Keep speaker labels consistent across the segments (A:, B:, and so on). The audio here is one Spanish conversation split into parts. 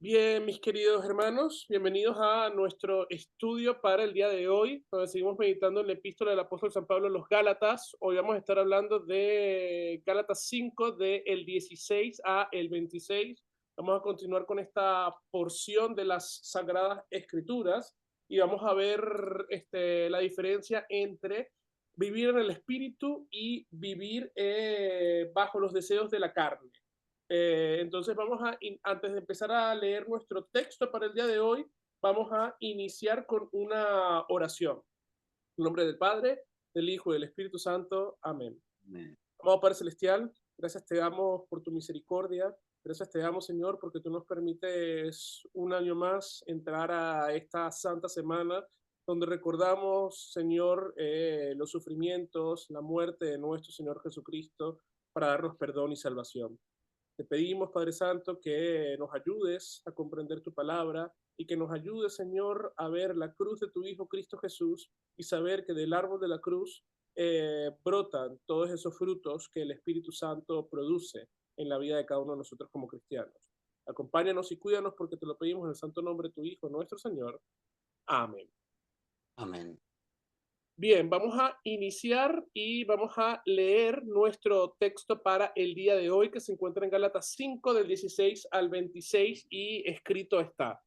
A: Bien, mis queridos hermanos, bienvenidos a nuestro estudio para el día de hoy, donde seguimos meditando en la epístola del apóstol San Pablo a los Gálatas. Hoy vamos a estar hablando de Gálatas 5, del 16 a el 26. Vamos a continuar con esta porción de las Sagradas Escrituras y vamos a ver la diferencia entre vivir en el Espíritu y vivir bajo los deseos de la carne. Entonces antes de empezar a leer nuestro texto para el día de hoy, vamos a iniciar con una oración. En nombre del Padre, del Hijo y del Espíritu Santo. Amén.
B: Amén.
A: Amado Padre Celestial, gracias te damos por tu misericordia. Gracias te damos, Señor, porque tú nos permites un año más entrar a esta santa semana donde recordamos, Señor, los sufrimientos, la muerte de nuestro Señor Jesucristo para darnos perdón y salvación. Te pedimos, Padre Santo, que nos ayudes a comprender tu palabra y que nos ayudes, Señor, a ver la cruz de tu Hijo Cristo Jesús y saber que del árbol de la cruz brotan todos esos frutos que el Espíritu Santo produce en la vida de cada uno de nosotros como cristianos. Acompáñanos y cuídanos porque te lo pedimos en el santo nombre de tu Hijo, nuestro Señor. Amén.
B: Amén.
A: Bien, vamos a iniciar y vamos a leer nuestro texto para el día de hoy, que se encuentra en Gálatas 5, del 16 al 26, y escrito está: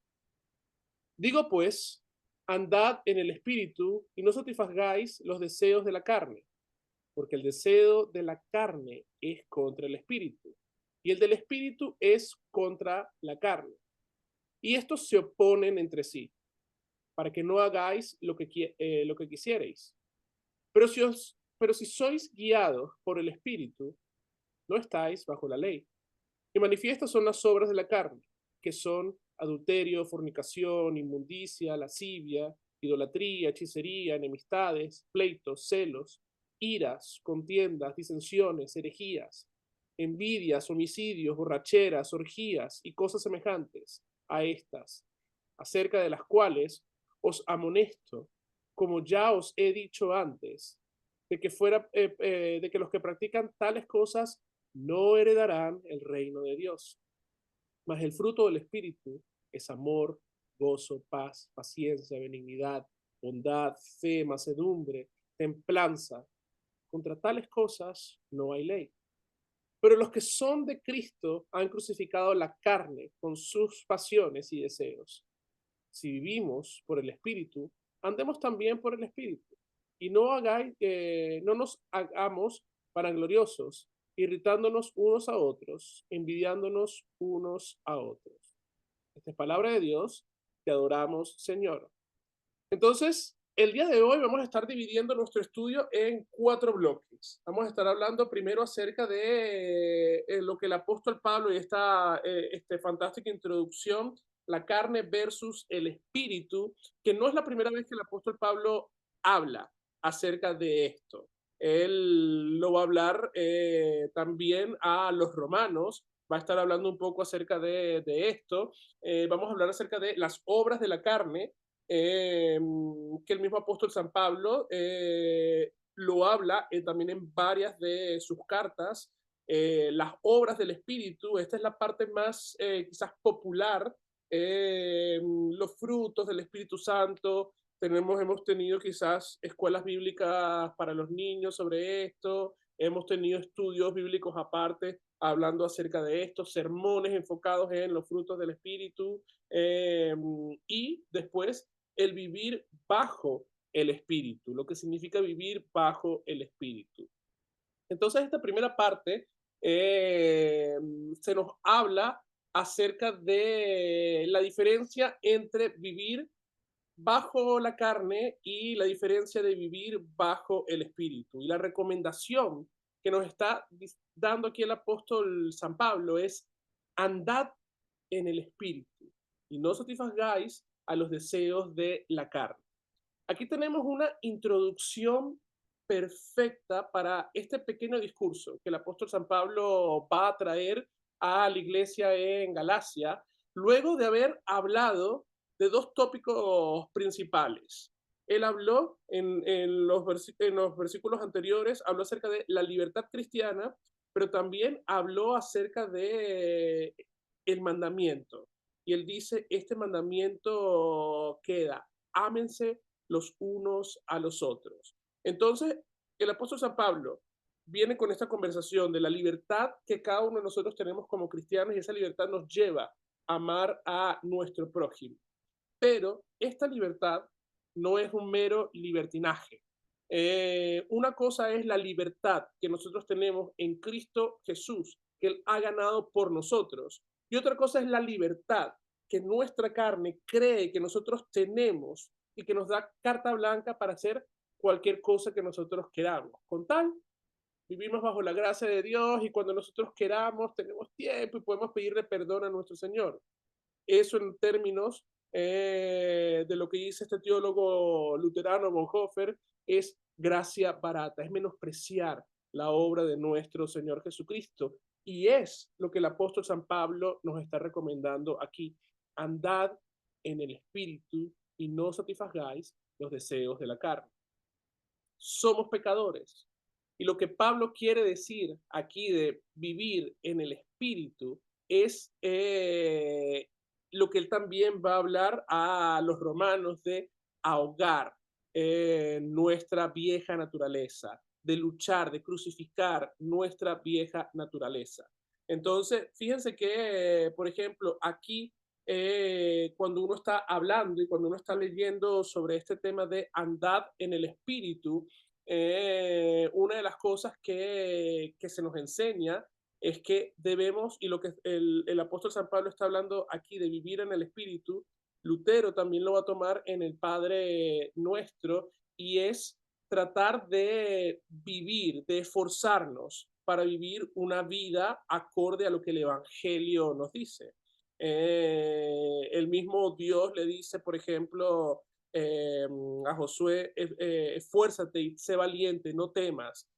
A: Digo pues, andad en el espíritu y no satisfagáis los deseos de la carne, porque el deseo de la carne es contra el espíritu, y el del espíritu es contra la carne. Y estos se oponen entre sí, para que no hagáis lo que quisierais. Pero si sois guiados por el Espíritu, no estáis bajo la ley. Y manifiestas son las obras de la carne, que son adulterio, fornicación, inmundicia, lascivia, idolatría, hechicería, enemistades, pleitos, celos, iras, contiendas, disensiones, herejías, envidias, homicidios, borracheras, orgías y cosas semejantes a estas, acerca de las cuales os amonesto, como ya os he dicho antes, de que los que practican tales cosas no heredarán el reino de Dios. Mas el fruto del Espíritu es amor, gozo, paz, paciencia, benignidad, bondad, fe, macedumbre, templanza. Contra tales cosas no hay ley. Pero los que son de Cristo han crucificado la carne con sus pasiones y deseos. Si vivimos por el Espíritu, andemos también por el Espíritu. Y no nos hagamos vanagloriosos, irritándonos unos a otros, envidiándonos unos a otros. Esta es palabra de Dios, te adoramos, Señor. Entonces, el día de hoy vamos a estar dividiendo nuestro estudio en 4 bloques. Vamos a estar hablando primero acerca de lo que el apóstol Pablo y esta fantástica introducción, la carne versus el espíritu, que no es la primera vez que el apóstol Pablo habla acerca de esto. Él lo va a hablar también a los romanos, va a estar hablando un poco acerca de esto. Vamos a hablar acerca de las obras de la carne, eh, que el mismo apóstol San Pablo lo habla también en varias de sus cartas. Las obras del Espíritu, esta es la parte más quizás popular, los frutos del Espíritu Santo. Hemos tenido quizás escuelas bíblicas para los niños sobre esto, hemos tenido estudios bíblicos aparte hablando acerca de esto, sermones enfocados en los frutos del Espíritu, y después el vivir bajo el Espíritu, lo que significa vivir bajo el Espíritu. Entonces, esta primera parte eh, se nos habla acerca de la diferencia entre vivir bajo la carne y la diferencia de vivir bajo el Espíritu. Y la recomendación que nos está dando aquí el apóstol San Pablo es: andad en el Espíritu y no satisfagáis a los deseos de la carne. Aquí tenemos una introducción perfecta para este pequeño discurso que el apóstol San Pablo va a traer a la iglesia en Galacia, luego de haber hablado de 2 tópicos principales. Él habló en los versículos anteriores, habló acerca de la libertad cristiana, pero también habló acerca de el mandamiento. y él dice, este mandamiento queda, ámense los unos a los otros. Entonces, el apóstol San Pablo viene con esta conversación de la libertad que cada uno de nosotros tenemos como cristianos y esa libertad nos lleva a amar a nuestro prójimo. Pero esta libertad no es un mero libertinaje. Una cosa es la libertad que nosotros tenemos en Cristo Jesús, que Él ha ganado por nosotros. Y otra cosa es la libertad que nuestra carne cree que nosotros tenemos y que nos da carta blanca para hacer cualquier cosa que nosotros queramos. Con tal, vivimos bajo la gracia de Dios y cuando nosotros queramos tenemos tiempo y podemos pedirle perdón a nuestro Señor. Eso en términos de lo que dice este teólogo luterano Bonhoeffer es gracia barata, es menospreciar la obra de nuestro Señor Jesucristo. Y es lo que el apóstol San Pablo nos está recomendando aquí. Andad en el Espíritu y no satisfagáis los deseos de la carne. Somos pecadores. Y lo que Pablo quiere decir aquí de vivir en el Espíritu es lo que él también va a hablar a los romanos de ahogar nuestra vieja naturaleza, de luchar, de crucificar nuestra vieja naturaleza. Entonces, fíjense que, por ejemplo, aquí, cuando uno está hablando y cuando uno está leyendo sobre este tema de andad en el espíritu, una de las cosas que se nos enseña es que debemos, y lo que el apóstol San Pablo está hablando aquí de vivir en el espíritu, Lutero también lo va a tomar en el Padre Nuestro, y es tratar de vivir, de esforzarnos para vivir una vida acorde a lo que el Evangelio nos dice. El mismo Dios le dice, por ejemplo, a Josué, esfuérzate y sé valiente, no temas.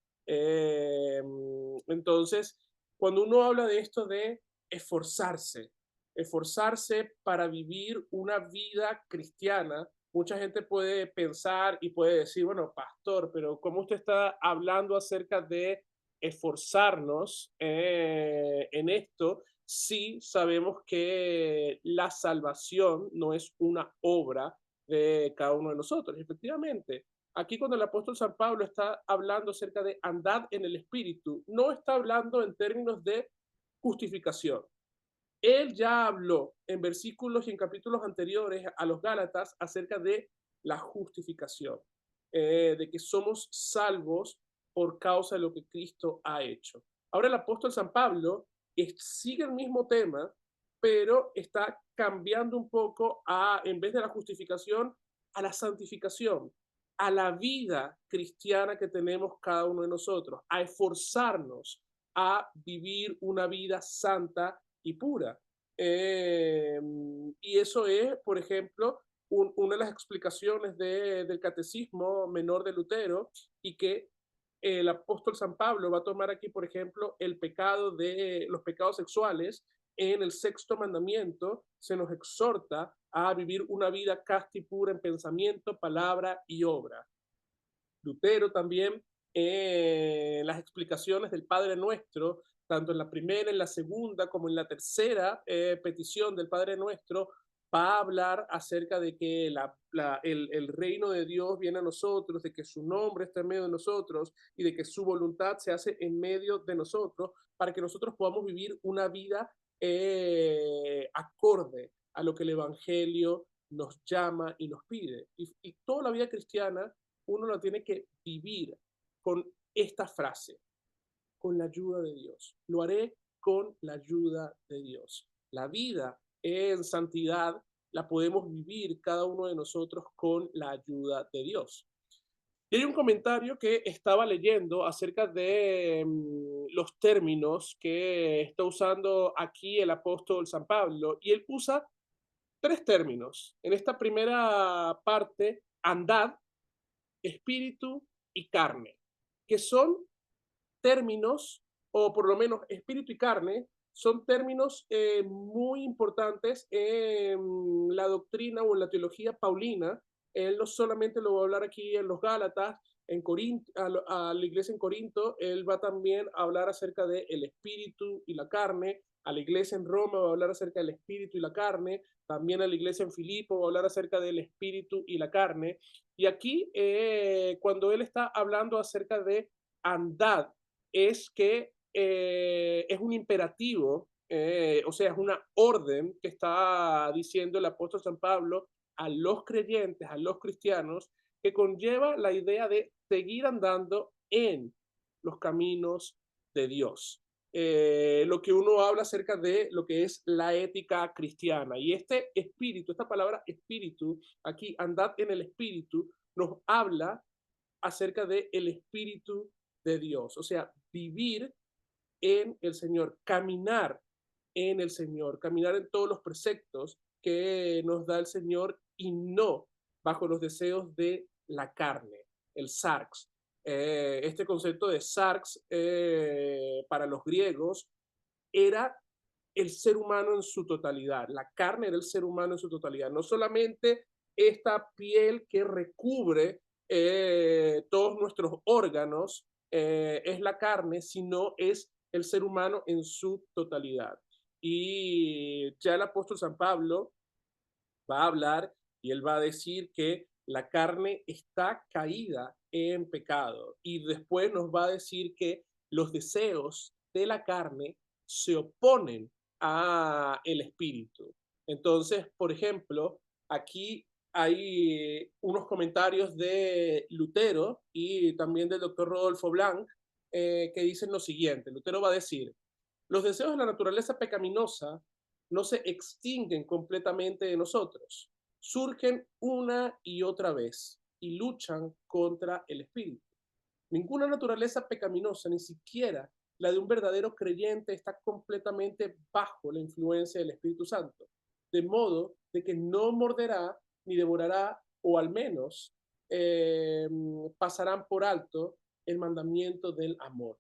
A: Entonces, cuando uno habla de esto de esforzarse, esforzarse para vivir una vida cristiana, mucha gente puede pensar y puede decir, bueno, pastor, pero ¿cómo usted está hablando acerca de esforzarnos en esto si sabemos que la salvación no es una obra de cada uno de nosotros? Efectivamente, aquí cuando el apóstol San Pablo está hablando acerca de andad en el Espíritu, no está hablando en términos de justificación. Él ya habló en versículos y en capítulos anteriores a los Gálatas acerca de la justificación, de que somos salvos por causa de lo que Cristo ha hecho. Ahora el apóstol San Pablo sigue el mismo tema, pero está cambiando un poco a, en vez de la justificación, a la santificación, a la vida cristiana que tenemos cada uno de nosotros, a esforzarnos a vivir una vida santa y pura. Y eso es, por ejemplo, una de las explicaciones del catecismo menor de Lutero, y que el apóstol San Pablo va a tomar aquí, por ejemplo, el pecado de los pecados sexuales. En el sexto mandamiento se nos exhorta a vivir una vida casta y pura en pensamiento, palabra y obra. Lutero también, las explicaciones del Padre Nuestro, tanto en la primera, en la segunda, como en la tercera petición del Padre Nuestro, va a hablar acerca de que el reino de Dios viene a nosotros, de que su nombre está en medio de nosotros y de que su voluntad se hace en medio de nosotros para que nosotros podamos vivir una vida acorde a lo que el Evangelio nos llama y nos pide. Y toda la vida cristiana uno lo tiene que vivir con esta frase, con la ayuda de Dios. Lo haré con la ayuda de Dios. La vida en santidad la podemos vivir cada uno de nosotros con la ayuda de Dios. Y hay un comentario que estaba leyendo acerca de los términos que está usando aquí el apóstol San Pablo, y él usa tres términos. En esta primera parte, andad, espíritu y carne, que son términos, o por lo menos espíritu y carne, son términos muy importantes en la doctrina o en la teología paulina. Él no solamente lo va a hablar aquí en los Gálatas, en Corinto, a la iglesia en Corinto, él va también a hablar acerca del espíritu y la carne A la iglesia en Roma va a hablar acerca del espíritu y la carne, también a la iglesia en Filipo va a hablar acerca del espíritu y la carne. Y aquí, cuando él está hablando acerca de andad, es que es un imperativo, o sea, es una orden que está diciendo el apóstol San Pablo a los creyentes, a los cristianos, que conlleva la idea de seguir andando en los caminos de Dios. Lo que uno habla acerca de lo que es la ética cristiana. Y este espíritu, esta palabra espíritu, aquí andad en el espíritu, nos habla acerca del espíritu de Dios. O sea, vivir en el Señor, caminar en el Señor, caminar en todos los preceptos que nos da el Señor y no bajo los deseos de la carne, el sarx. Este concepto de sarx para los griegos era el ser humano en su totalidad, la carne era el ser humano en su totalidad, no solamente esta piel que recubre todos nuestros órganos es la carne, sino es el ser humano en su totalidad. Y ya el apóstol San Pablo va a hablar y él va a decir que la carne está caída en pecado y después nos va a decir que los deseos de la carne se oponen a el espíritu. Entonces, por ejemplo, aquí hay unos comentarios de Lutero y también del doctor Rodolfo Blanc que dicen lo siguiente. Lutero va a decir, los deseos de la naturaleza pecaminosa no se extinguen completamente de nosotros, surgen una y otra vez y luchan contra el espíritu. Ninguna naturaleza pecaminosa, ni siquiera la de un verdadero creyente, está completamente bajo la influencia del Espíritu Santo, de modo de que no morderá ni devorará, o al menos pasarán por alto el mandamiento del amor.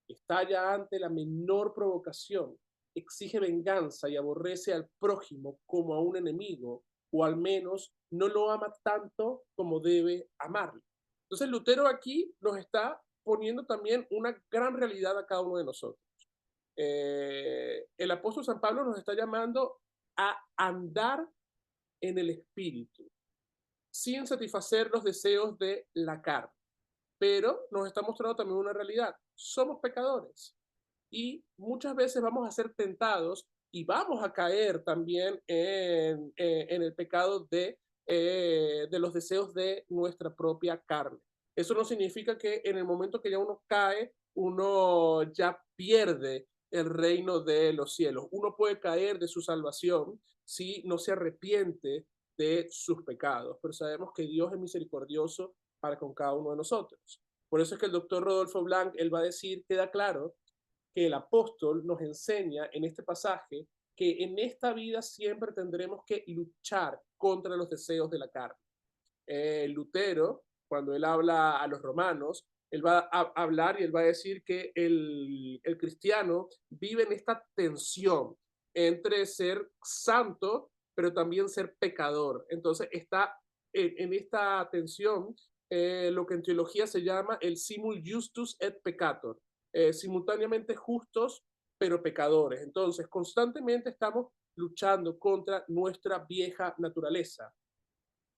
A: Estalla ante la menor provocación, exige venganza y aborrece al prójimo como a un enemigo, o al menos no lo ama tanto como debe amarlo. Entonces Lutero aquí nos está poniendo también una gran realidad a cada uno de nosotros. El apóstol San Pablo nos está llamando a andar en el espíritu, sin satisfacer los deseos de la carne. Pero nos está mostrando también una realidad. Somos pecadores y muchas veces vamos a ser tentados y vamos a caer también en el pecado de los deseos de nuestra propia carne. Eso no significa que en el momento que ya uno cae, uno ya pierde el reino de los cielos. Uno puede caer de su salvación si no se arrepiente de sus pecados, pero sabemos que Dios es misericordioso para con cada uno de nosotros. Por eso es que el doctor Rodolfo Blanc, él va a decir, queda claro que el apóstol nos enseña en este pasaje que en esta vida siempre tendremos que luchar contra los deseos de la carne. Lutero, cuando él habla a los romanos, él va a hablar y él va a decir que el cristiano vive en esta tensión entre ser santo, pero también ser pecador. Entonces está en esta tensión lo que en teología se llama el simul justus et peccator, simultáneamente justos, pero pecadores. Entonces, constantemente estamos luchando contra nuestra vieja naturaleza.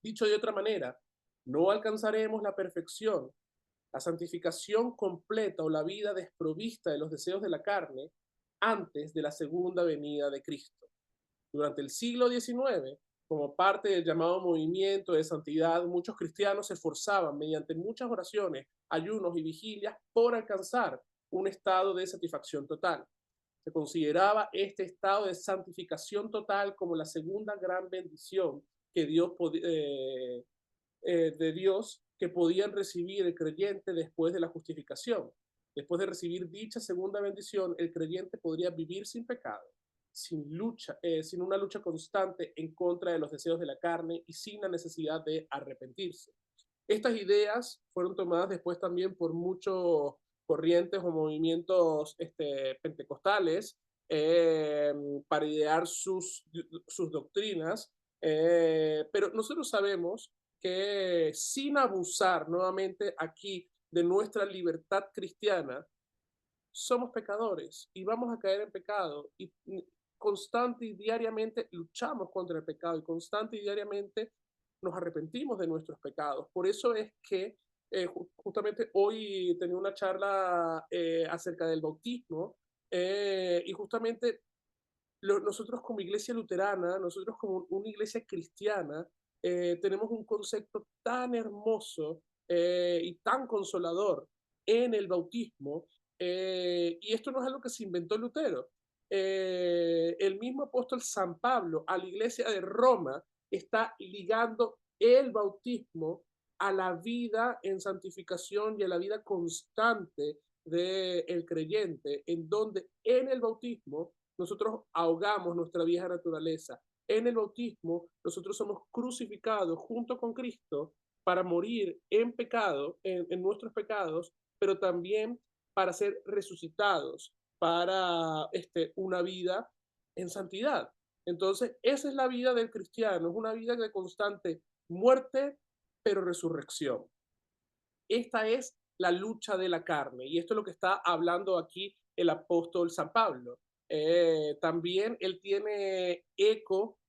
A: Dicho de otra manera, no alcanzaremos la perfección, la santificación completa o la vida desprovista de los deseos de la carne antes de la segunda venida de Cristo. Durante el siglo XIX, como parte del llamado movimiento de santidad, muchos cristianos se esforzaban mediante muchas oraciones, ayunos y vigilias por alcanzar un estado de satisfacción total. Se consideraba este estado de santificación total como la segunda gran bendición que de Dios que podían recibir el creyente después de la justificación. Después de recibir dicha segunda bendición, el creyente podría vivir sin pecado, sin una lucha constante en contra de los deseos de la carne y sin la necesidad de arrepentirse. Estas ideas fueron tomadas después también por muchos corrientes o movimientos pentecostales eh, para idear sus doctrinas, pero nosotros sabemos que sin abusar nuevamente aquí de nuestra libertad cristiana, somos pecadores y vamos a caer en pecado y constante y diariamente luchamos contra el pecado y constante y diariamente nos arrepentimos de nuestros pecados. Por eso es que justamente hoy tenía una charla acerca del bautismo y justamente nosotros como iglesia luterana, nosotros como una iglesia cristiana, tenemos un concepto tan hermoso y tan consolador en el bautismo, y esto no es algo que se inventó Lutero. El mismo apóstol San Pablo a la iglesia de Roma está ligando el bautismo a la vida en santificación y a la vida constante del creyente, en donde en el bautismo nosotros ahogamos nuestra vieja naturaleza. En el bautismo, nosotros somos crucificados junto con Cristo para morir en pecado, en nuestros pecados, pero también para ser resucitados para una vida en santidad. Entonces, esa es la vida del cristiano, es una vida de constante muerte, pero resurrección. Esta es la lucha de la carne y esto es lo que está hablando aquí el apóstol San Pablo. También él tiene eco,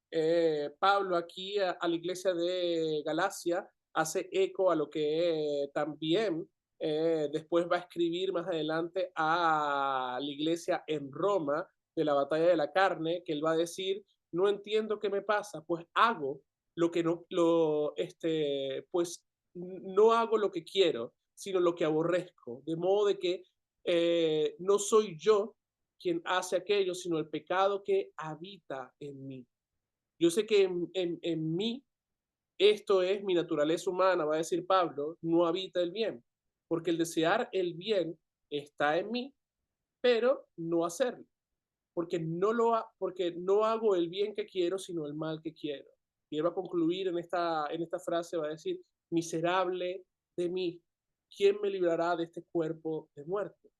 A: Pablo aquí a la iglesia de Galacia, hace eco a lo que también después va a escribir más adelante a la iglesia en Roma de la batalla de la carne, que él va a decir, no entiendo qué me pasa, pues hago lo que no, pues no hago lo que quiero, sino lo que aborrezco. De modo de que no soy yo quien hace aquello, sino el pecado que habita en mí. Yo sé que en mí, esto es mi naturaleza humana, va a decir Pablo, no habita el bien, porque el desear el bien está en mí, pero no hacerlo, porque no hago el bien que quiero, sino el mal que quiero. Y él va a concluir en esta frase, va a decir, miserable de mí, ¿quién me librará de este cuerpo de muerte?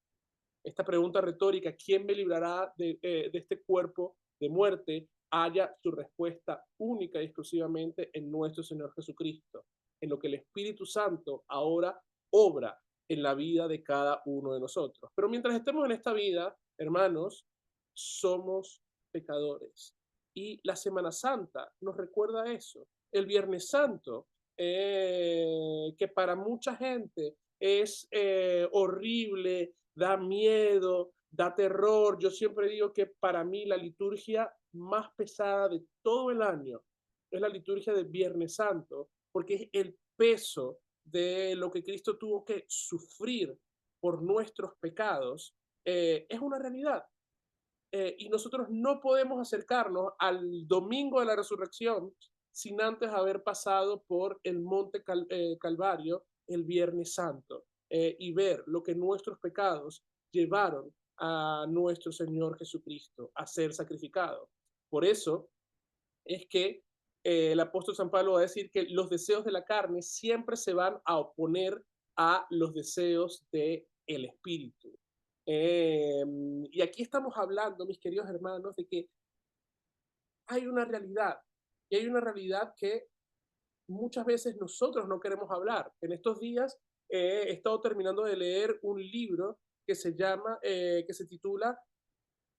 A: Esta pregunta retórica, ¿quién me librará de este cuerpo de muerte? Haya su respuesta única y exclusivamente en nuestro Señor Jesucristo, en lo que el Espíritu Santo ahora obra en la vida de cada uno de nosotros. Pero mientras estemos en esta vida, hermanos, somos pecadores. Y la Semana Santa nos recuerda eso. El Viernes Santo, que para mucha gente es horrible, da miedo, da terror. Yo siempre digo que para mí la liturgia más pesada de todo el año es la liturgia del Viernes Santo, porque es el peso de lo que Cristo tuvo que sufrir por nuestros pecados, es una realidad. Y nosotros no podemos acercarnos al domingo de la resurrección sin antes haber pasado por el monte Calvario el Viernes Santo y ver lo que nuestros pecados llevaron a nuestro Señor Jesucristo a ser sacrificado. Por eso es que el apóstol San Pablo va a decir que los deseos de la carne siempre se van a oponer a los deseos del espíritu. Y aquí estamos hablando, mis queridos hermanos, de que hay una realidad, y hay una realidad que muchas veces nosotros no queremos hablar. En estos días he estado terminando de leer un libro que se titula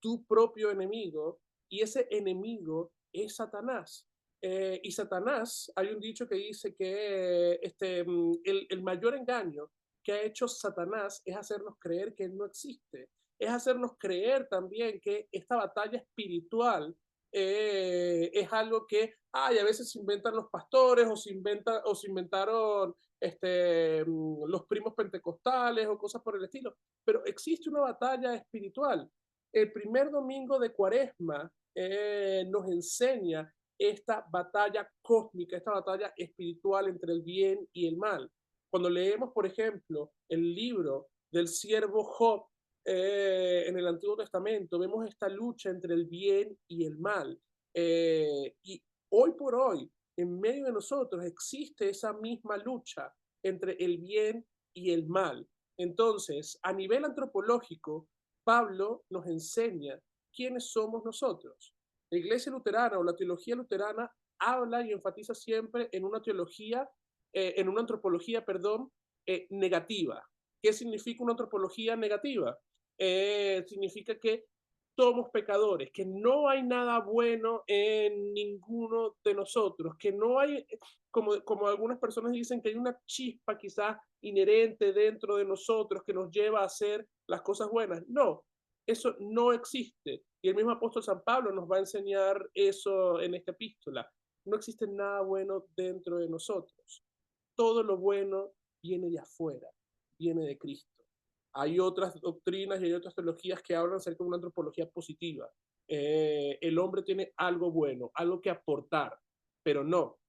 A: Tu propio enemigo, y ese enemigo es Satanás. Y Satanás, hay un dicho que dice que el mayor engaño que ha hecho Satanás es hacernos creer que él no existe, es hacernos creer también que esta batalla espiritual es algo que ay, a veces se inventan los pastores o se inventaron los primos pentecostales o cosas por el estilo, pero existe una batalla espiritual. El primer domingo de Cuaresma nos enseña esta batalla cósmica, esta batalla espiritual entre el bien y el mal. Cuando leemos, por ejemplo, el libro del siervo Job en el Antiguo Testamento, vemos esta lucha entre el bien y el mal. Y hoy por hoy, en medio de nosotros, existe esa misma lucha entre el bien y el mal. Entonces, a nivel antropológico, Pablo nos enseña quiénes somos nosotros. La iglesia luterana o la teología luterana habla y enfatiza siempre en una teología, en una antropología, perdón, negativa. ¿Qué significa una antropología negativa? significa que somos pecadores, que no hay nada bueno en ninguno de nosotros, que no hay, como algunas personas dicen, que hay una chispa quizás inherente dentro de nosotros que nos lleva a hacer las cosas buenas. No, eso no existe. Y el mismo apóstol San Pablo nos va a enseñar eso en esta epístola. No existe nada bueno dentro de nosotros. Todo lo bueno viene de afuera, viene de Cristo. Hay otras doctrinas y hay otras teologías que hablan acerca de una antropología positiva. El hombre tiene algo bueno, algo que aportar, pero no,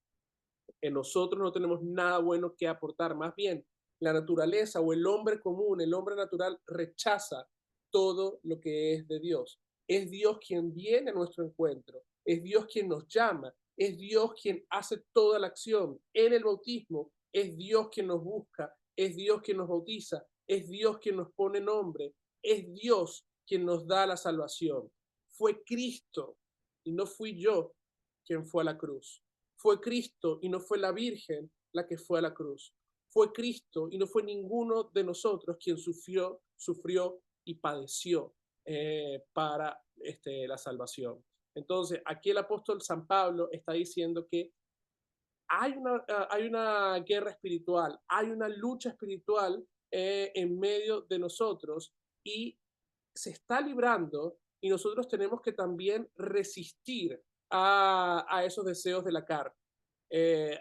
A: en nosotros no tenemos nada bueno que aportar. Más bien, la naturaleza o el hombre común, el hombre natural, rechaza todo lo que es de Dios. Es Dios quien viene a nuestro encuentro, es Dios quien nos llama, es Dios quien hace toda la acción. En el bautismo es Dios quien nos busca, es Dios quien nos bautiza, es Dios quien nos pone nombre, es Dios quien nos da la salvación. Fue Cristo y no fui yo quien fue a la cruz. Fue Cristo y no fue la Virgen la que fue a la cruz. Fue Cristo y no fue ninguno de nosotros quien sufrió y padeció para la salvación. Entonces, aquí el apóstol San Pablo está diciendo que hay una guerra espiritual, hay una lucha espiritual en medio de nosotros y se está librando y nosotros tenemos que también resistir a esos deseos de la carne.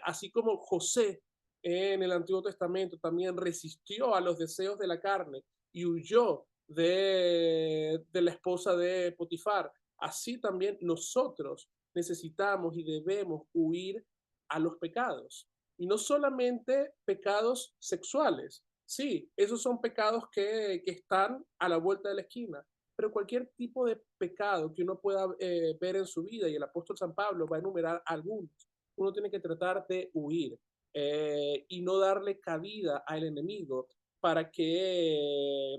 A: Así como José en el Antiguo Testamento también resistió a los deseos de la carne y huyó de la esposa de Potifar, así también nosotros necesitamos y debemos huir a los pecados. Y no solamente pecados sexuales. Sí, esos son pecados que están a la vuelta de la esquina, pero cualquier tipo de pecado que uno pueda ver en su vida, y el apóstol San Pablo va a enumerar algunos, uno tiene que tratar de huir y no darle cabida al enemigo para que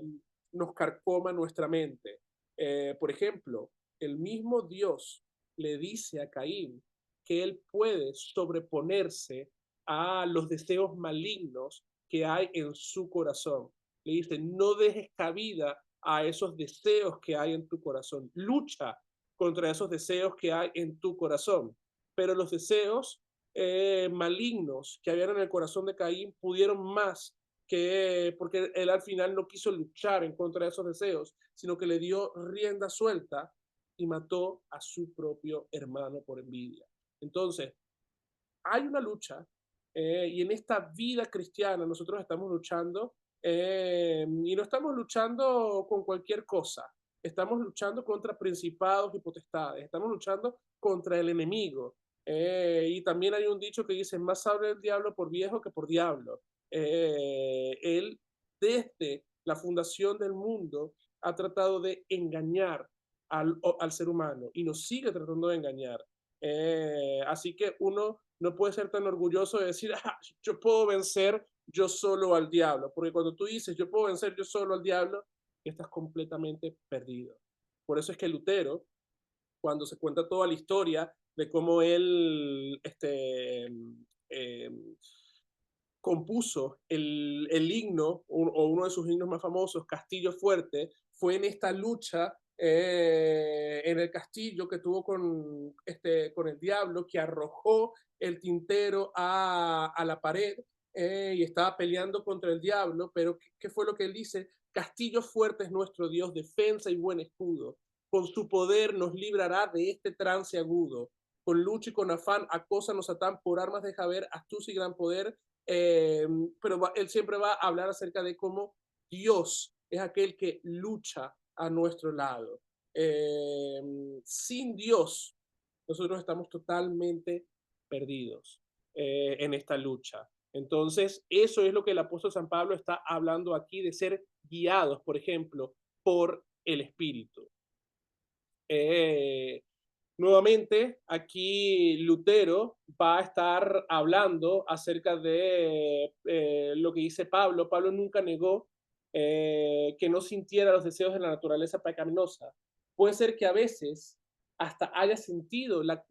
A: nos carcoma nuestra mente. Por ejemplo, el mismo Dios le dice a Caín que él puede sobreponerse a los deseos malignos que hay en su corazón. Le dice, no dejes cabida a esos deseos que hay en tu corazón. Lucha contra esos deseos que hay en tu corazón. Pero los deseos malignos que habían en el corazón de Caín pudieron más porque él al final no quiso luchar en contra de esos deseos, sino que le dio rienda suelta y mató a su propio hermano por envidia. Entonces, hay una lucha y en esta vida cristiana nosotros estamos luchando y no estamos luchando con cualquier cosa. Estamos luchando contra principados y potestades. Estamos luchando contra el enemigo. Y también hay un dicho que dice, más sabe el diablo por viejo que por diablo. Él, desde la fundación del mundo, ha tratado de engañar al ser humano y nos sigue tratando de engañar. Así que uno no puede ser tan orgulloso de decir, ah, yo puedo vencer yo solo al diablo, porque cuando tú dices, yo puedo vencer yo solo al diablo, estás completamente perdido. Por eso es que Lutero, cuando se cuenta toda la historia de cómo él eh, compuso el himno, o uno de sus himnos más famosos, Castillo Fuerte, fue en esta lucha en el castillo que tuvo con el diablo, que arrojó el tintero a la pared y estaba peleando contra el diablo, pero ¿qué fue lo que él dice? Castillo fuerte es nuestro Dios, defensa y buen escudo. Con su poder nos librará de este trance agudo. Con lucha y con afán, acósanos Satán por armas de Javer, astucia y gran poder, pero él siempre va a hablar acerca de cómo Dios es aquel que lucha a nuestro lado. Sin Dios, nosotros estamos totalmente perdidos en esta lucha. Entonces, eso es lo que el apóstol San Pablo está hablando aquí, de ser guiados, por ejemplo, por el Espíritu. Eh, Nuevamente, aquí Lutero va a estar hablando acerca de lo que dice Pablo. Pablo nunca negó que no sintiera los deseos de la naturaleza pecaminosa. Puede ser que a veces hasta haya sentido la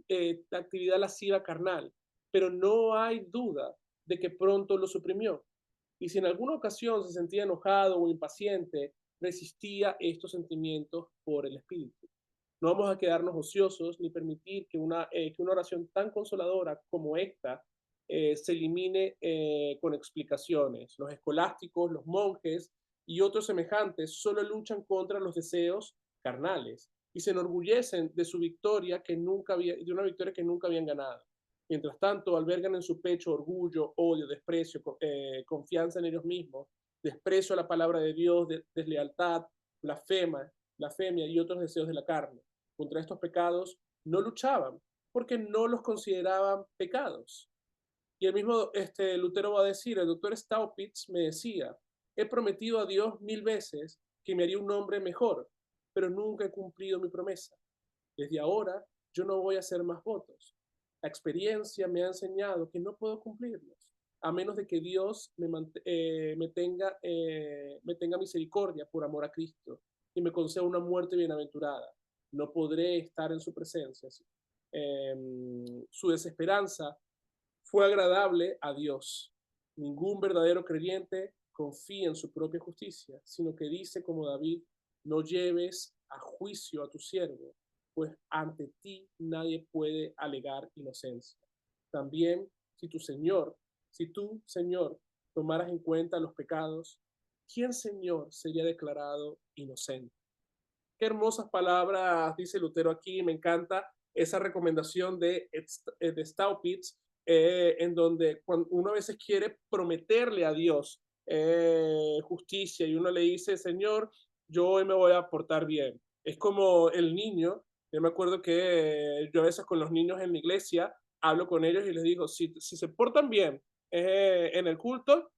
A: actividad lasciva carnal, pero no hay duda de que pronto lo suprimió. Y si en alguna ocasión se sentía enojado o impaciente, resistía estos sentimientos por el Espíritu. No vamos a quedarnos ociosos ni permitir que una oración tan consoladora como esta se elimine con explicaciones. Los escolásticos, los monjes y otros semejantes solo luchan contra los deseos carnales y se enorgullecen de su victoria de una victoria que nunca habían ganado. Mientras tanto, albergan en su pecho orgullo, odio, desprecio, confianza en ellos mismos, desprecio a la palabra de Dios, deslealtad, blasfemia y otros deseos de la carne. Contra estos pecados no luchaban porque no los consideraban pecados. Y el mismo Lutero va a decir, el doctor Staupitz me decía, he prometido a Dios 1000 veces que me haría un hombre mejor, pero nunca he cumplido mi promesa. Desde ahora yo no voy a hacer más votos. La experiencia me ha enseñado que no puedo cumplirlos, a menos de que Dios me tenga misericordia por amor a Cristo y me conceda una muerte bienaventurada. No podré estar en su presencia. Su desesperanza fue agradable a Dios. Ningún verdadero creyente confía en su propia justicia, sino que dice como David, no lleves a juicio a tu siervo, pues ante ti nadie puede alegar inocencia. También, si tú, Señor, tomaras en cuenta los pecados, ¿quién, Señor, sería declarado inocente? Qué hermosas palabras dice Lutero aquí, me encanta esa recomendación de Staupitz, en donde cuando uno a veces quiere prometerle a Dios justicia y uno le dice, Señor, yo hoy me voy a portar bien. Es como el niño, yo me acuerdo que yo a veces con los niños en la iglesia hablo con ellos y les digo, si se portan bien en el culto,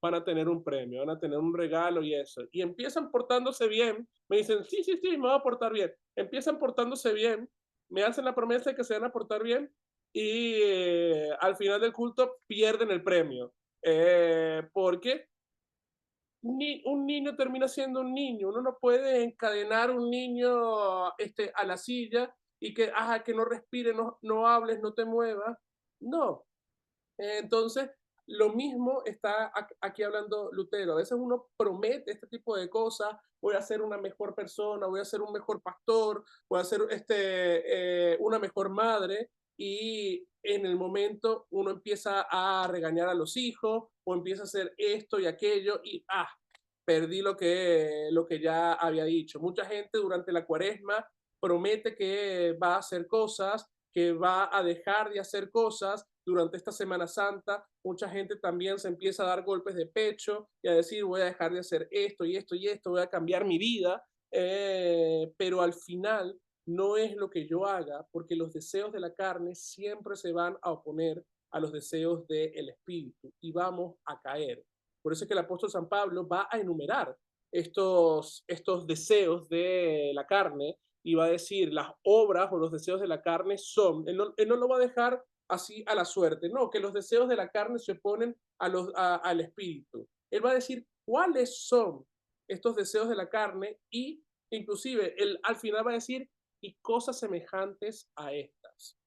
A: van a tener un premio, van a tener un regalo y eso. Y empiezan portándose bien, me dicen, sí, sí, sí, me voy a portar bien. Empiezan portándose bien, me hacen la promesa de que se van a portar bien y al final del culto pierden el premio. Porque un niño termina siendo un niño. Uno no puede encadenar un niño a la silla y que no respire, no hables, no te muevas. No, entonces, lo mismo está aquí hablando Lutero. A veces uno promete este tipo de cosas, voy a ser una mejor persona, voy a ser un mejor pastor, voy a ser una mejor madre, y en el momento uno empieza a regañar a los hijos o empieza a hacer esto y aquello y perdí lo que ya había dicho. Mucha gente durante la cuaresma promete que va a hacer cosas, que va a dejar de hacer cosas durante esta Semana Santa. Mucha gente también se empieza a dar golpes de pecho y a decir voy a dejar de hacer esto y esto y esto, voy a cambiar mi vida, pero al final no es lo que yo haga, porque los deseos de la carne siempre se van a oponer a los deseos del espíritu y vamos a caer. Por eso es que el apóstol San Pablo va a enumerar estos deseos de la carne y va a decir las obras o los deseos de la carne son, él no lo va a dejar así a la suerte, no, que los deseos de la carne se oponen al espíritu. Él va a decir cuáles son estos deseos de la carne y inclusive él al final va a decir y cosas semejantes a estas.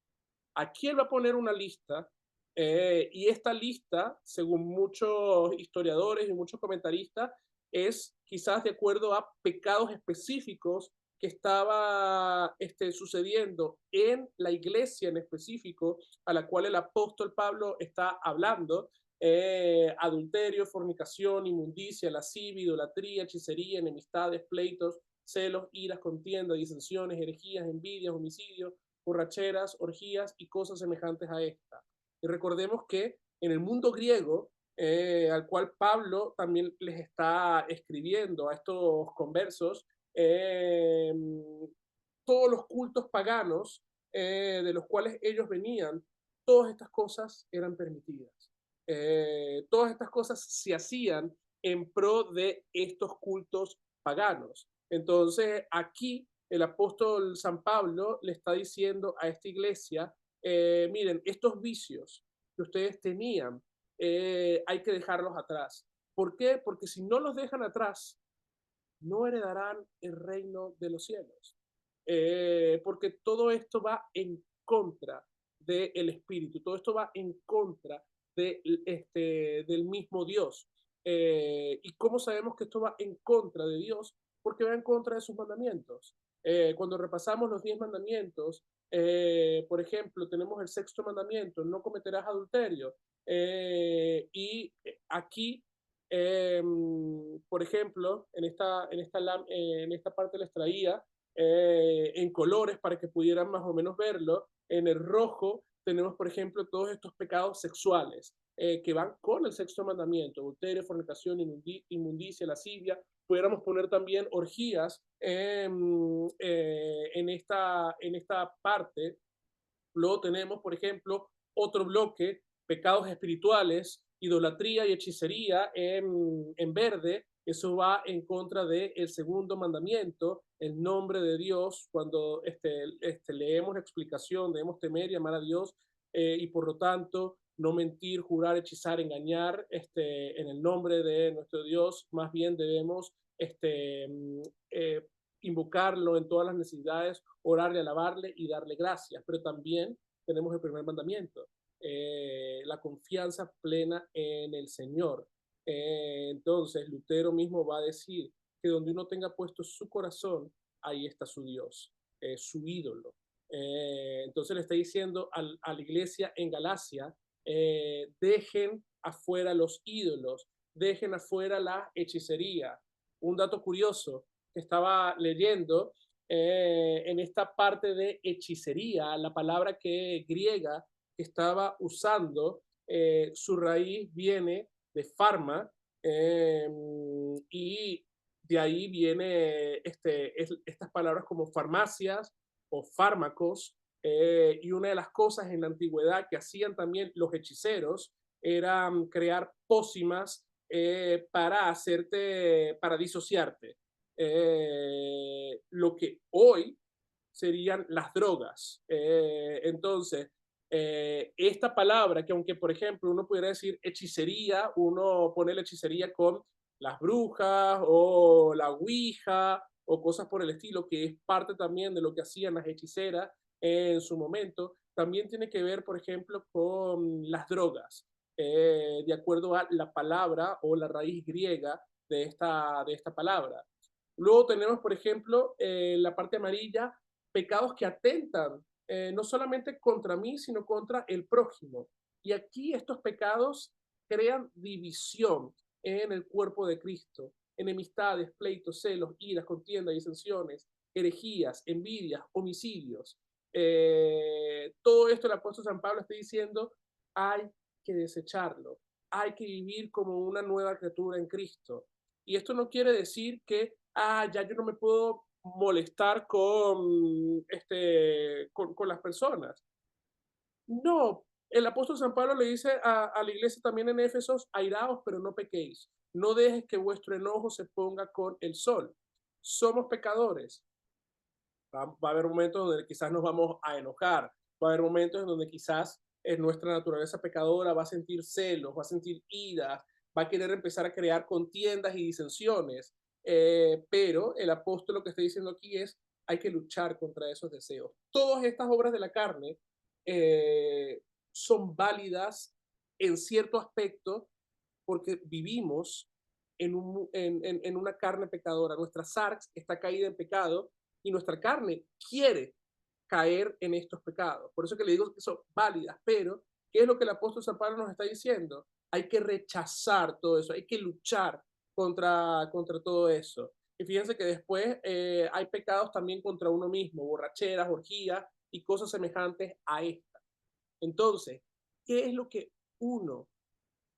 A: Aquí él va a poner una lista y esta lista, según muchos historiadores y muchos comentaristas, es quizás de acuerdo a pecados específicos que estaba sucediendo en la iglesia en específico a la cual el apóstol Pablo está hablando, adulterio, fornicación, inmundicia, lascivia, idolatría, hechicería, enemistades, pleitos, celos, iras, contiendas, disensiones, herejías, envidias, homicidios, borracheras, orgías y cosas semejantes a esta. Y recordemos que en el mundo griego, al cual Pablo también les está escribiendo a estos conversos, eh, todos los cultos paganos de los cuales ellos venían, todas estas cosas eran permitidas. Todas estas cosas se hacían en pro de estos cultos paganos. Entonces, aquí el apóstol San Pablo le está diciendo a esta iglesia, miren, estos vicios que ustedes tenían, hay que dejarlos atrás. ¿Por qué? Porque si no los dejan atrás, no heredarán el reino de los cielos. Porque todo esto va en contra del Espíritu, todo esto va en contra del mismo Dios. ¿Y cómo sabemos que esto va en contra de Dios? porque va en contra de sus mandamientos. Cuando repasamos los 10 mandamientos, por ejemplo, tenemos el sexto mandamiento, no cometerás adulterio. Y aquí, por ejemplo, en esta parte les traía en colores para que pudieran más o menos verlo. En el rojo tenemos, por ejemplo, todos estos pecados sexuales que van con el sexto mandamiento: adulterio, fornicación, inmundicia, lascivia. Pudiéramos poner también orgías en esta parte. Luego tenemos, por ejemplo, otro bloque: pecados espirituales, idolatría y hechicería en verde. Eso va en contra del segundo mandamiento, el nombre de Dios. Cuando leemos la explicación, debemos temer y amar a Dios, y por lo tanto no mentir, jurar, hechizar, engañar en el nombre de nuestro Dios. Más bien debemos eh, invocarlo en todas las necesidades, orarle, alabarle y darle gracias. Pero también tenemos el primer mandamiento, la confianza plena en el Señor. Entonces, Lutero mismo va a decir que donde uno tenga puesto su corazón, ahí está su Dios, su ídolo. Entonces le está diciendo a la iglesia en Galacia, dejen afuera los ídolos, dejen afuera la hechicería. Un dato curioso que estaba leyendo en esta parte de hechicería, la palabra griega que estaba usando, su raíz viene de farma, y de ahí viene estas palabras como farmacias o fármacos. Y una de las cosas en la antigüedad que hacían también los hechiceros era crear pócimas para disociarte. Lo que hoy serían las drogas. Entonces, esta palabra, que aunque por ejemplo uno pudiera decir hechicería, uno pone la hechicería con las brujas o la ouija o cosas por el estilo, que es parte también de lo que hacían las hechiceras en su momento, también tiene que ver, por ejemplo, con las drogas, de acuerdo a la palabra o la raíz griega de esta palabra. Luego tenemos, por ejemplo, la parte amarilla, pecados que atentan no solamente contra mí, sino contra el prójimo. Y aquí estos pecados crean división en el cuerpo de Cristo: enemistades, pleitos, celos, iras, contiendas, disensiones, herejías, envidias, homicidios. Todo esto el apóstol San Pablo está diciendo: hay que desecharlo, hay que vivir como una nueva criatura en Cristo. Y esto no quiere decir que ya yo no me puedo molestar con las personas. No, el apóstol San Pablo le dice a la iglesia también en Éfesos: airaos, pero no pequéis. No dejes que vuestro enojo se ponga con el sol. Somos pecadores. Va a haber momentos donde quizás nos vamos a enojar. Va a haber momentos en donde quizás en nuestra naturaleza pecadora va a sentir celos, va a sentir ira, va a querer empezar a crear contiendas y disensiones. Pero el apóstol lo que está diciendo aquí es: hay que luchar contra esos deseos. Todas estas obras de la carne eh, son válidas en cierto aspecto, porque vivimos en una carne pecadora. Nuestra sarx está caída en pecado y nuestra carne quiere caer en estos pecados. Por eso que le digo que son válidas. Pero ¿qué es lo que el apóstol San Pablo nos está diciendo? Hay que rechazar todo eso, hay que luchar contra todo eso. Y fíjense que después hay pecados también contra uno mismo: borracheras, orgías y cosas semejantes a esta. Entonces, ¿qué es lo que uno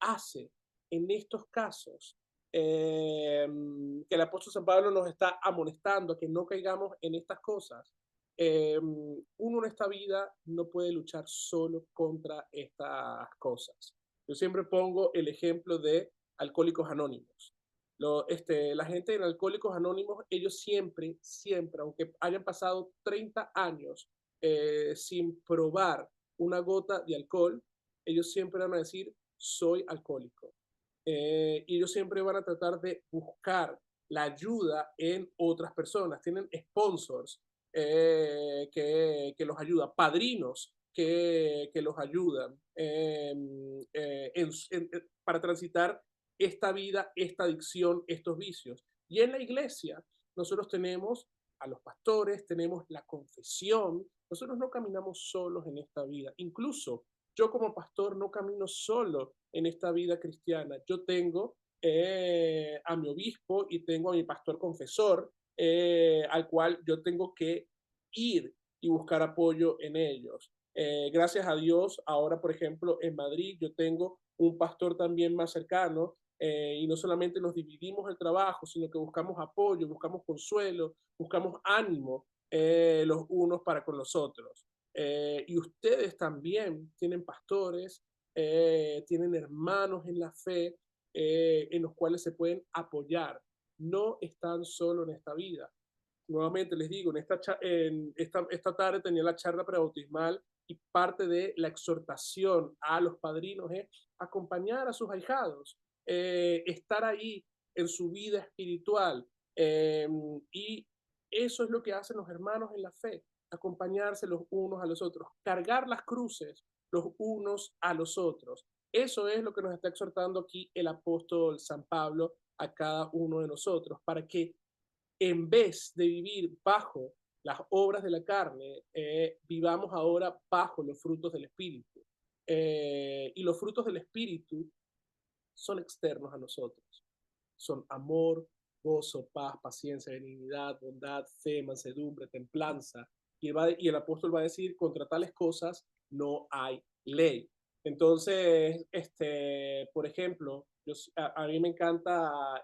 A: hace en estos casos? Que el apóstol San Pablo nos está amonestando que no caigamos en estas cosas. Uno en esta vida no puede luchar solo contra estas cosas. Yo siempre pongo el ejemplo de Alcohólicos Anónimos. La gente en Alcohólicos Anónimos, ellos siempre, aunque hayan pasado 30 años sin probar una gota de alcohol, ellos siempre van a decir: soy alcohólico. Y ellos siempre van a tratar de buscar la ayuda en otras personas. Tienen sponsors que los ayudan, padrinos que los ayudan para transitar esta vida, esta adicción, estos vicios. Y en la iglesia nosotros tenemos a los pastores, tenemos la confesión. Nosotros no caminamos solos en esta vida. Incluso yo como pastor no camino solo en esta vida cristiana. Yo tengo a mi obispo y tengo a mi pastor confesor, al cual yo tengo que ir y buscar apoyo en ellos. Gracias a Dios, ahora, por ejemplo, en Madrid yo tengo un pastor también más cercano, y no solamente nos dividimos el trabajo, sino que buscamos apoyo, buscamos consuelo, buscamos ánimo los unos para con los otros. Y ustedes también tienen pastores, tienen hermanos en la fe, en los cuales se pueden apoyar. No están solo en esta vida. Nuevamente les digo, esta tarde tenía la charla prebautismal y parte de la exhortación a los padrinos es acompañar a sus ahijados, estar ahí en su vida espiritual. Y eso es lo que hacen los hermanos en la fe, acompañarse los unos a los otros, cargar las cruces los unos a los otros. Eso es lo que nos está exhortando aquí el apóstol San Pablo a cada uno de nosotros, para que en vez de vivir bajo las obras de la carne, vivamos ahora bajo los frutos del Espíritu. Y los frutos del Espíritu son externos a nosotros. Son amor, gozo, paz, paciencia, benignidad, bondad, fe, mansedumbre, templanza. Y el apóstol va a decir, contra tales cosas no hay ley. Entonces, por ejemplo, a mí me encanta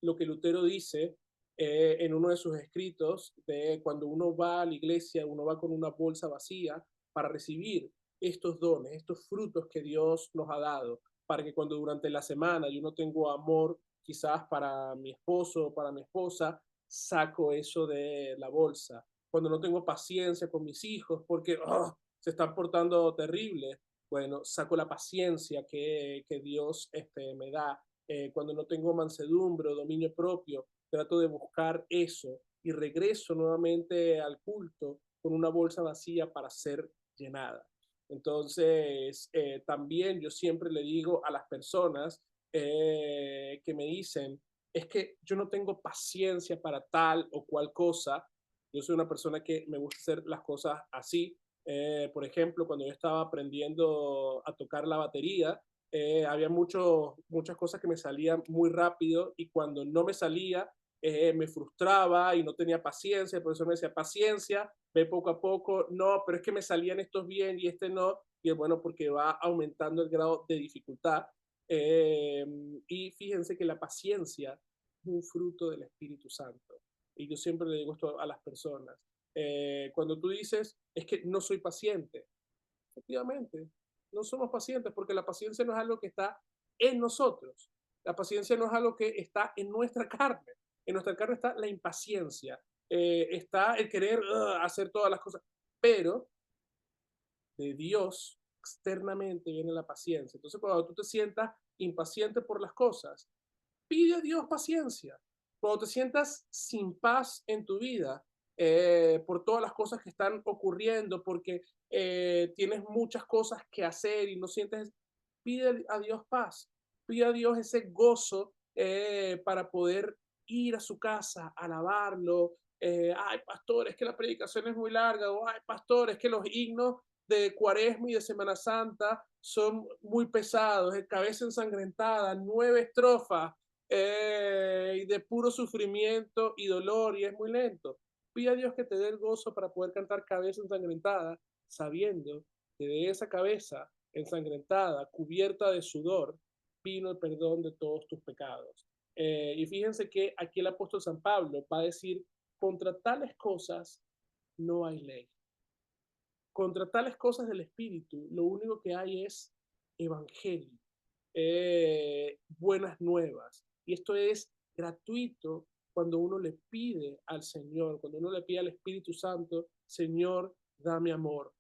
A: lo que Lutero dice en uno de sus escritos, de cuando uno va a la iglesia, uno va con una bolsa vacía para recibir estos dones, estos frutos que Dios nos ha dado, para que cuando durante la semana yo no tengo amor quizás para mi esposo o para mi esposa, saco eso de la bolsa. Cuando no tengo paciencia con mis hijos porque se están portando terrible, bueno, saco la paciencia que Dios me da. Cuando no tengo mansedumbre o dominio propio, trato de buscar eso y regreso nuevamente al culto con una bolsa vacía para ser llenada. Entonces, también yo siempre le digo a las personas que me dicen, es que yo no tengo paciencia para tal o cual cosa. Yo soy una persona que me gusta hacer las cosas así. Por ejemplo, cuando yo estaba aprendiendo a tocar la batería, había muchas cosas que me salían muy rápido y cuando no me salía, me frustraba y no tenía paciencia. El profesor me decía, paciencia, ve poco a poco. No, pero es que me salían estos bien y este no. Y es bueno porque va aumentando el grado de dificultad. Eh, y fíjense que la paciencia es un fruto del Espíritu Santo. Y yo siempre le digo esto a las personas. Cuando tú dices, es que no soy paciente, efectivamente, no somos pacientes porque la paciencia no es algo que está en nosotros. La paciencia no es algo que está en nuestra carne. En nuestra carne está la impaciencia, está el querer hacer todas las cosas, pero de Dios externamente viene la paciencia. Entonces, cuando tú te sientas impaciente por las cosas, pide a Dios paciencia. Cuando te sientas sin paz en tu vida, por todas las cosas que están ocurriendo, porque tienes muchas cosas que hacer y no sientes, pide a Dios paz, pide a Dios ese gozo para poder ir a su casa, alabarlo. Ay, pastor, es que la predicación es muy larga, o ay, pastor, es que los himnos de Cuaresma y de Semana Santa son muy pesados, de cabeza ensangrentada, 9 estrofas, y de puro sufrimiento y dolor, y es muy lento. Pide a Dios que te dé el gozo para poder cantar cabeza ensangrentada, sabiendo que de esa cabeza ensangrentada, cubierta de sudor, vino el perdón de todos tus pecados. Y fíjense que aquí el apóstol San Pablo va a decir, contra tales cosas no hay ley. Contra tales cosas del Espíritu, lo único que hay es evangelio, buenas nuevas. Y esto es gratuito cuando uno le pide al Señor, cuando uno le pide al Espíritu Santo, Señor, dame amor,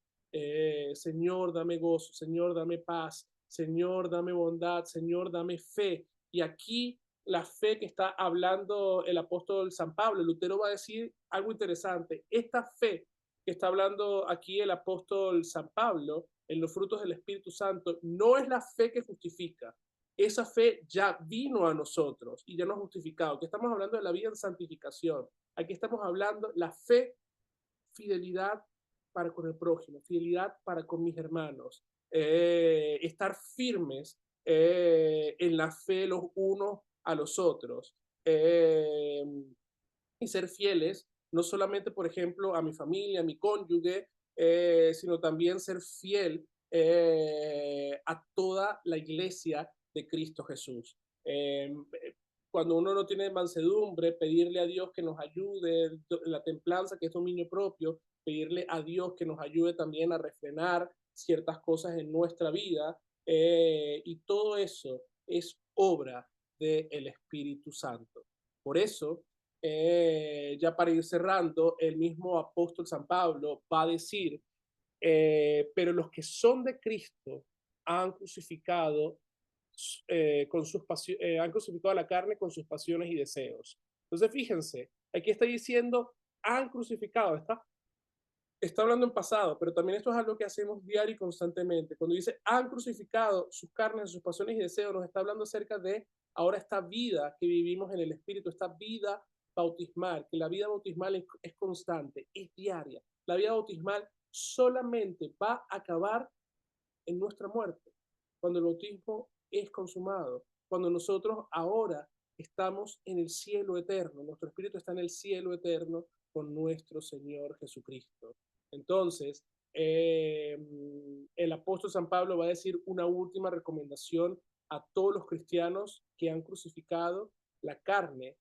A: Señor, dame gozo, Señor, dame paz, Señor, dame bondad, Señor, dame fe. Y aquí la fe que está hablando el apóstol San Pablo, Lutero va a decir algo interesante. Esta fe que está hablando aquí el apóstol San Pablo en los frutos del Espíritu Santo no es la fe que justifica, esa fe ya vino a nosotros y ya nos ha justificado. Aquí estamos hablando de la vida en santificación. Aquí estamos hablando la fe, fidelidad para con el prójimo, fidelidad para con mis hermanos, estar firmes en la fe los unos a los otros eh, y ser fieles, no solamente, por ejemplo, a mi familia, a mi cónyuge, sino también ser fiel a toda la iglesia de Cristo Jesús. Cuando uno no tiene mansedumbre, pedirle a Dios que nos ayude, la templanza que es dominio propio, pedirle a Dios que nos ayude también a refrenar ciertas cosas en nuestra vida, y todo eso es obra del Espíritu Santo. Por eso, ya para ir cerrando, el mismo apóstol San Pablo va a decir, pero los que son de Cristo han crucificado han crucificado a la carne con sus pasiones y deseos. Entonces, fíjense, aquí está diciendo, han crucificado, está hablando en pasado, pero también esto es algo que hacemos diario y constantemente. Cuando dice, han crucificado sus carnes, sus pasiones y deseos, nos está hablando acerca de ahora esta vida que vivimos en el Espíritu, esta vida bautismal, que la vida bautismal es constante, es diaria. La vida bautismal solamente va a acabar en nuestra muerte, cuando el bautismo es consumado, cuando nosotros ahora estamos en el cielo eterno, nuestro espíritu está en el cielo eterno con nuestro Señor Jesucristo. Entonces, el apóstol San Pablo va a decir una última recomendación a todos los cristianos que han crucificado la carne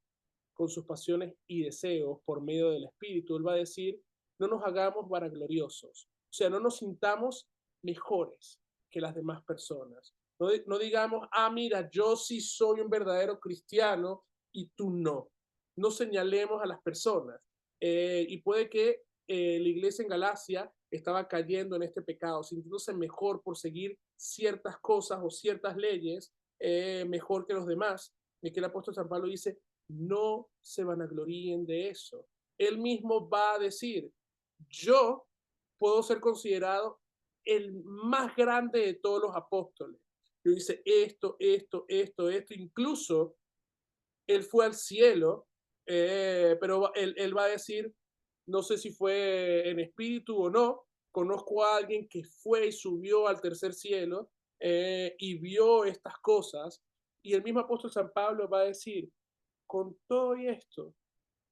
A: con sus pasiones y deseos por medio del Espíritu. Él va a decir, no nos hagamos vanagloriosos, o sea, no nos sintamos mejores que las demás personas. No digamos, mira, yo sí soy un verdadero cristiano y tú no. No señalemos a las personas. Y puede que la iglesia en Galacia estaba cayendo en este pecado, sintiéndose mejor por seguir ciertas cosas o ciertas leyes, mejor que los demás. Y que el apóstol San Pablo dice, no se vanagloríen de eso. Él mismo va a decir, yo puedo ser considerado el más grande de todos los apóstoles. Yo hice esto, incluso él fue al cielo, pero él va a decir, no sé si fue en espíritu o no, conozco a alguien que fue y subió al tercer cielo y vio estas cosas, y el mismo apóstol San Pablo va a decir, con todo esto,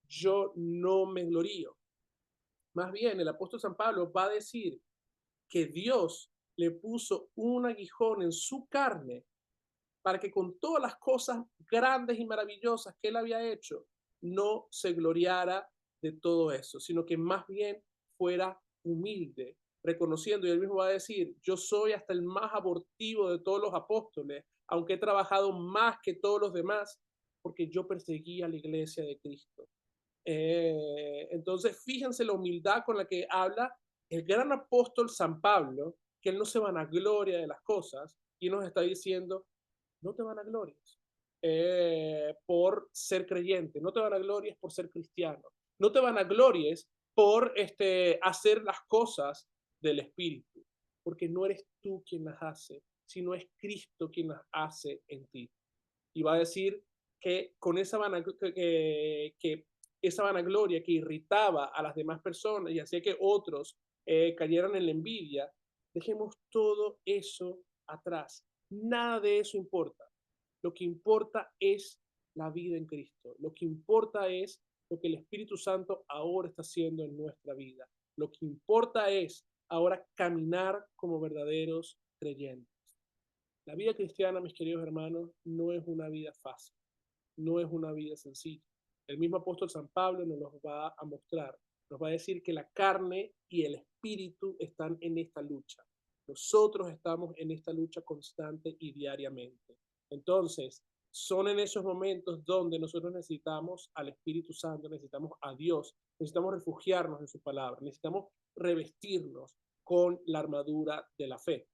A: yo no me glorío. Más bien, el apóstol San Pablo va a decir que Dios le puso un aguijón en su carne para que con todas las cosas grandes y maravillosas que él había hecho, no se gloriara de todo eso, sino que más bien fuera humilde, reconociendo, y él mismo va a decir, yo soy hasta el más abortivo de todos los apóstoles, aunque he trabajado más que todos los demás, porque yo perseguí a la iglesia de Cristo. Entonces, fíjense la humildad con la que habla el gran apóstol San Pablo, que él no se vanagloria de las cosas, y nos está diciendo, no te vanaglories por ser creyente, no te vanaglories por ser cristiano, no te vanaglories por hacer las cosas del Espíritu, porque no eres tú quien las hace, sino es Cristo quien las hace en ti. Y va a decir que con esa que esa vanagloria que irritaba a las demás personas y hacía que otros cayeran en la envidia, dejemos todo eso atrás. Nada de eso importa. Lo que importa es la vida en Cristo. Lo que importa es lo que el Espíritu Santo ahora está haciendo en nuestra vida. Lo que importa es ahora caminar como verdaderos creyentes. La vida cristiana, mis queridos hermanos, no es una vida fácil, no es una vida sencilla. El mismo apóstol San Pablo nos lo va a mostrar, nos va a decir que la carne y el espíritu están en esta lucha. Nosotros estamos en esta lucha constante y diariamente. Entonces, son en esos momentos donde nosotros necesitamos al Espíritu Santo, necesitamos a Dios, necesitamos refugiarnos en su palabra, necesitamos revestirnos con la armadura de la fe.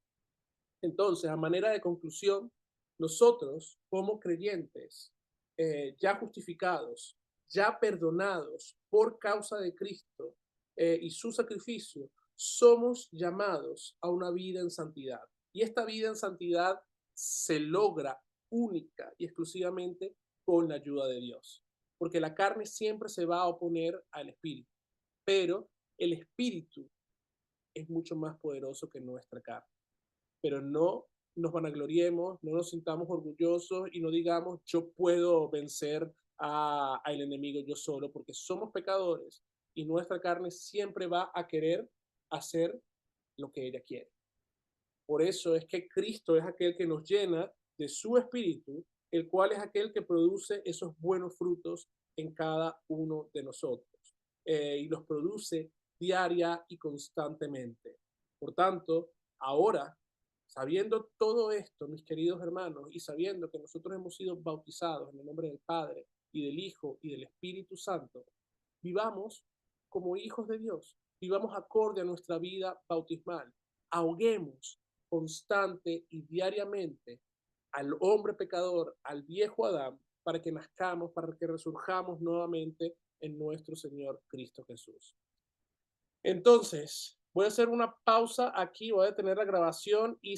A: Entonces, a manera de conclusión, nosotros como creyentes, ya justificados, ya perdonados por causa de Cristo y su sacrificio, somos llamados a una vida en santidad. Y esta vida en santidad se logra única y exclusivamente con la ayuda de Dios. Porque la carne siempre se va a oponer al espíritu, pero el espíritu es mucho más poderoso que nuestra carne. Pero no nos vanagloriemos, no nos sintamos orgullosos y no digamos yo puedo vencer al enemigo yo solo, porque somos pecadores y nuestra carne siempre va a querer hacer lo que ella quiere. Por eso es que Cristo es aquel que nos llena de su espíritu, el cual es aquel que produce esos buenos frutos en cada uno de nosotros y los produce diaria y constantemente. Por tanto, ahora, sabiendo todo esto, mis queridos hermanos, y sabiendo que nosotros hemos sido bautizados en el nombre del Padre y del Hijo y del Espíritu Santo, vivamos como hijos de Dios, vivamos acorde a nuestra vida bautismal, ahoguemos constante y diariamente al hombre pecador, al viejo Adán, para que nazcamos, para que resurjamos nuevamente en nuestro Señor Cristo Jesús. Entonces, voy a hacer una pausa aquí, voy a detener la grabación y